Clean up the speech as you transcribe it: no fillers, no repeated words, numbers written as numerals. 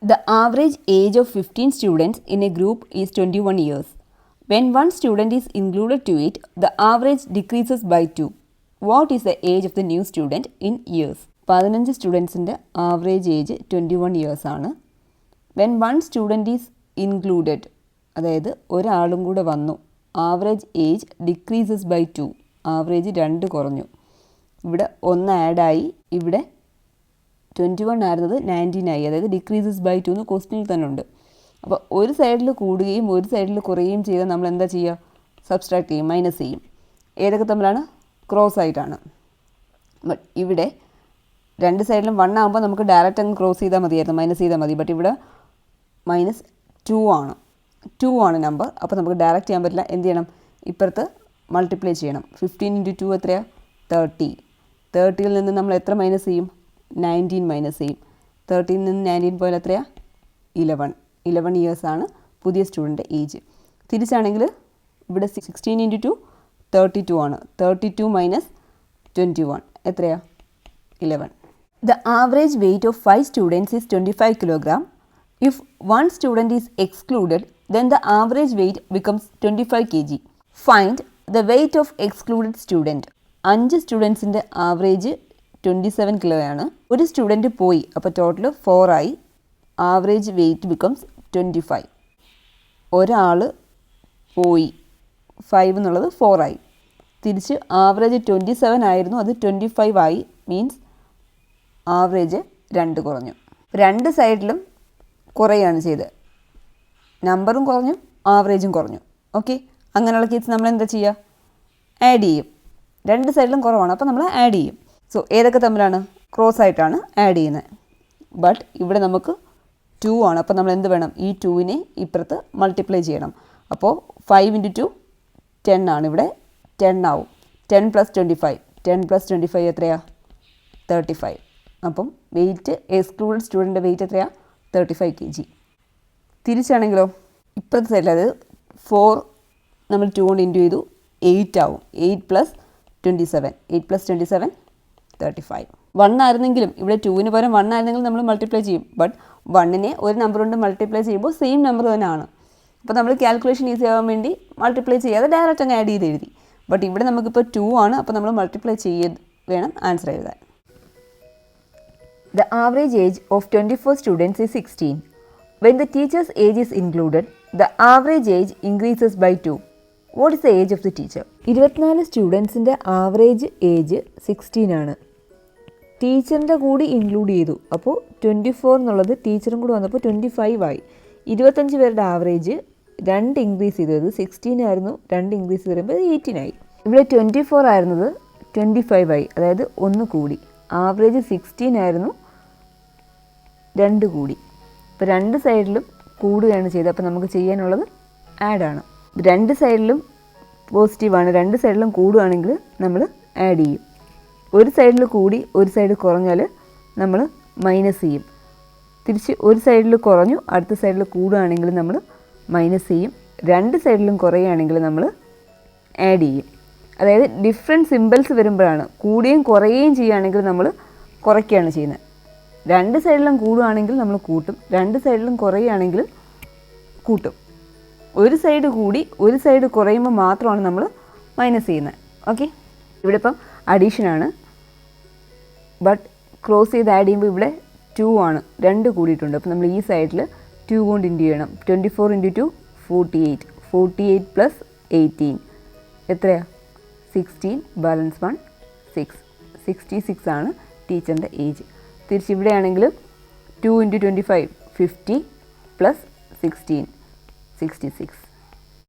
The average age of 15 students in a group is 21 years. When one student is included to it, the average decreases by 2. What is the age of the new student in years? 15 സ്റ്റുഡൻസിൻ്റെ average age 21 years ആണ്. When one student is included, അതായത് ഒരാളും കൂടെ വന്നു, average age decreases by 2, average 2 കുറഞ്ഞു. ഇവിടെ 1 ആഡായി, ഇവിടെ 21 ആയിരുന്നത് 19 ആയി, അതായത് ഡിക്രീസസ് ബൈ 2 എന്ന് ക്വസ്റ്റ്യനിൽ തന്നെ ഉണ്ട്. അപ്പോൾ ഒരു സൈഡിൽ കൂടുകയും ഒരു സൈഡിൽ കുറയുകയും ചെയ്താൽ നമ്മൾ എന്താ ചെയ്യുക? സബ്സ്ട്രാക്ട് ചെയ്യും, മൈനസ് ചെയ്യും. ഏതൊക്കെ തമ്മിലാണ്? ക്രോസ് ആയിട്ടാണ്. ബട്ട് ഇവിടെ രണ്ട് സൈഡിലും 1 ആകുമ്പോൾ നമുക്ക് ഡയറക്റ്റ് അങ്ങ് ക്രോസ് ചെയ്താൽ മതിയായിരുന്നു, മൈനസ് ചെയ്താൽ മതി. ബട്ട് ഇവിടെ -2 ആണ്, 2 ആണ് നമ്പർ. അപ്പോൾ നമുക്ക് ഡയറക്റ്റ് ചെയ്യാൻ പറ്റില്ല. എന്ത് ചെയ്യണം? ഇപ്പുറത്ത് മൾട്ടിപ്ലൈ ചെയ്യണം. 15 × 2 എത്രയാണ്? 30. 30യിൽ നിന്ന് നമ്മൾ എത്ര മൈനസ് ചെയ്യും? 19 മൈനസ് ചെയ്യും. 30യിൽ നിന്ന് 19 പോയാൽ എത്രയാണ്? 11 ഇയേഴ്സാണ് പുതിയ സ്റ്റുഡൻ്റ് ഏജ്. തിരിച്ചാണെങ്കിൽ ഇവിടെ 16 × 2 32 ആണ്. 32 - 21 എത്രയാണ്? 11. The average weight of 5 students is 25 kg. If one student is excluded, then the average weight becomes 25 kg. Find the weight of excluded student. 5 സ്റ്റുഡൻസിൻ്റെ ആവറേജ് 27 കിലോയാണ്. ഒരു സ്റ്റുഡൻറ്റ് പോയി, അപ്പോൾ ടോട്ടൽ 4 ആയി. Average weight becomes 25. ഒരാൾ പോയി, 5 എന്നുള്ളത് 4 ആയി. തിരിച്ച് ആവറേജ് 27 ആയിരുന്നു, അത് 25 ആയി. മീൻസ് ആവറേജ് 2 കുറഞ്ഞു. രണ്ട് സൈഡിലും കുറയാണ് ചെയ്തത്. നമ്പറും കുറഞ്ഞു, ആവറേജും കുറഞ്ഞു. ഓക്കെ, അങ്ങനെയുള്ള കേസ് നമ്മൾ എന്താ ചെയ്യുക? ആഡ് ചെയ്യും. രണ്ട് സൈഡിലും കുറവാണ്, അപ്പോൾ നമ്മൾ ആഡ് ചെയ്യും. സോ ഏതൊക്കെ തമ്മിലാണ്? ക്രോസ് ആയിട്ടാണ് ആഡ് ചെയ്യുന്നത്. ബട്ട് ഇവിടെ നമുക്ക് 2 ആണ്. അപ്പോൾ നമ്മൾ എന്ത് വേണം? ഈ 2നെ ഇപ്പുറത്ത് മൾട്ടിപ്ലൈ ചെയ്യണം. അപ്പോൾ 5 × 2 10 ആണ്. ഇവിടെ 10 ആവും. 10 + 25, 10 + 25 എത്രയാണ്? 35. അപ്പം വെയിറ്റ്, എക്സ്ക്ലൂഡഡ് സ്റ്റുഡൻറ്റിൻ്റെ വെയിറ്റ് എത്രയാണ്? 35 kg. തിരിച്ചാണെങ്കിലോ ഇപ്പുറത്തെ സൈഡിൽ, അതായത് 4 നമ്മൾ 2 കൊണ്ട് ഇൻറ്റു ചെയ്തു, 8 ആവും. 8 + 27, 8 + 27 35. 1 ആയിരുന്നെങ്കിലും ഇവിടെ 2ന് പകരം 1 ആയിരുന്നെങ്കിലും നമ്മൾ മൾട്ടിപ്ലൈ ചെയ്യും. ബട്ട് 1നെ ഒരു നമ്പർ കൊണ്ട് മൾട്ടിപ്ലൈ ചെയ്യുമ്പോൾ സെയിം നമ്പർ തന്നെയാണ്. അപ്പോൾ നമ്മൾ കാൽക്കുലേഷൻ ഈസി ആകാൻ വേണ്ടി മൾട്ടിപ്ലൈ ചെയ്യാതെ ഡയറക്റ്റ് അങ്ങ് ആഡ് ചെയ്ത് എഴുതി. ബട്ട് ഇവിടെ നമുക്കിപ്പോൾ 2 ആണ്, അപ്പോൾ നമ്മൾ മൾട്ടിപ്ലൈ ചെയ്ത് വേണം ആൻസർ എഴുതാൻ. The average age of 24 students is 16. When the teacher's age is included, the average age increases by 2. What is the age of the teacher? 24 സ്റ്റുഡൻസിൻ്റെ ആവറേജ് ഏജ് 16 ആണ്. ടീച്ചറിൻ്റെ കൂടി ഇൻക്ലൂഡ് ചെയ്തു, അപ്പോൾ 24 എന്നുള്ളത് ടീച്ചറും കൂടി വന്നപ്പോൾ 25 ആയി. 25 പേരുടെ ആവറേജ് 2 ഇൻക്രീസ് ചെയ്തത് 16 ആയിരുന്നു, 2 ഇൻക്രീസ് ചെയ്ത് വരുമ്പോൾ 18 ആയി. ഇവിടെ 24 ആയിരുന്നത് 25 ആയി, അതായത് 1 കൂടി. ആവറേജ് 16 ആയിരുന്നു, 2 കൂടി. ഇപ്പോൾ രണ്ട് സൈഡിലും കൂടുകയാണ് ചെയ്തത്. അപ്പോൾ നമുക്ക് ചെയ്യാനുള്ളത് ആഡാണ്. രണ്ട് സൈഡിലും പോസിറ്റീവാണ്, രണ്ട് സൈഡിലും കൂടുകയാണെങ്കിൽ നമ്മൾ ആഡ് ചെയ്യും. ഒരു സൈഡിൽ കൂടി ഒരു സൈഡ് കുറഞ്ഞാൽ നമ്മൾ മൈനസ് ചെയ്യും. തിരിച്ച് ഒരു സൈഡിൽ കുറഞ്ഞു അടുത്ത സൈഡിൽ കൂടുകയാണെങ്കിൽ നമ്മൾ മൈനസ് ചെയ്യും. രണ്ട് സൈഡിലും കുറയുകയാണെങ്കിൽ നമ്മൾ ആഡ് ചെയ്യും. അതായത് ഡിഫറെൻറ്റ് സിമ്പിൾസ് വരുമ്പോഴാണ്. കൂടുകയും കുറയുകയും ചെയ്യുകയാണെങ്കിൽ നമ്മൾ കുറയ്ക്കുകയാണ് ചെയ്യുന്നത്. രണ്ട് സൈഡിലും കൂടുകയാണെങ്കിൽ നമ്മൾ കൂട്ടും, രണ്ട് സൈഡിലും കുറയുകയാണെങ്കിൽ കൂട്ടും. ഒരു സൈഡ് കൂടി ഒരു സൈഡ് കുറയുമ്പോൾ മാത്രമാണ് നമ്മൾ മൈനസ് ചെയ്യുന്നത്. ഓക്കെ, ഇവിടെ ഇപ്പം അഡീഷനാണ്. ബട്ട് ക്രോസ് ചെയ്ത് ആഡ് ചെയ്യുമ്പോൾ ഇവിടെ 2 ആണ്, 2 കൂടിയിട്ടുണ്ട്. അപ്പോൾ നമ്മൾ ഈ സൈഡിൽ 2 കൊണ്ട് ഇൻറ്റു ചെയ്യണം. 24 × 2 48, 48 + 18 എത്രയാണ്? 16, ബാലൻസ് 1 6, 66 ആണ് ടീച്ചറിൻ്റെ ഏജ്. തിരിച്ചിവിടെയാണെങ്കിൽ 2 × 25 50 + 16 66.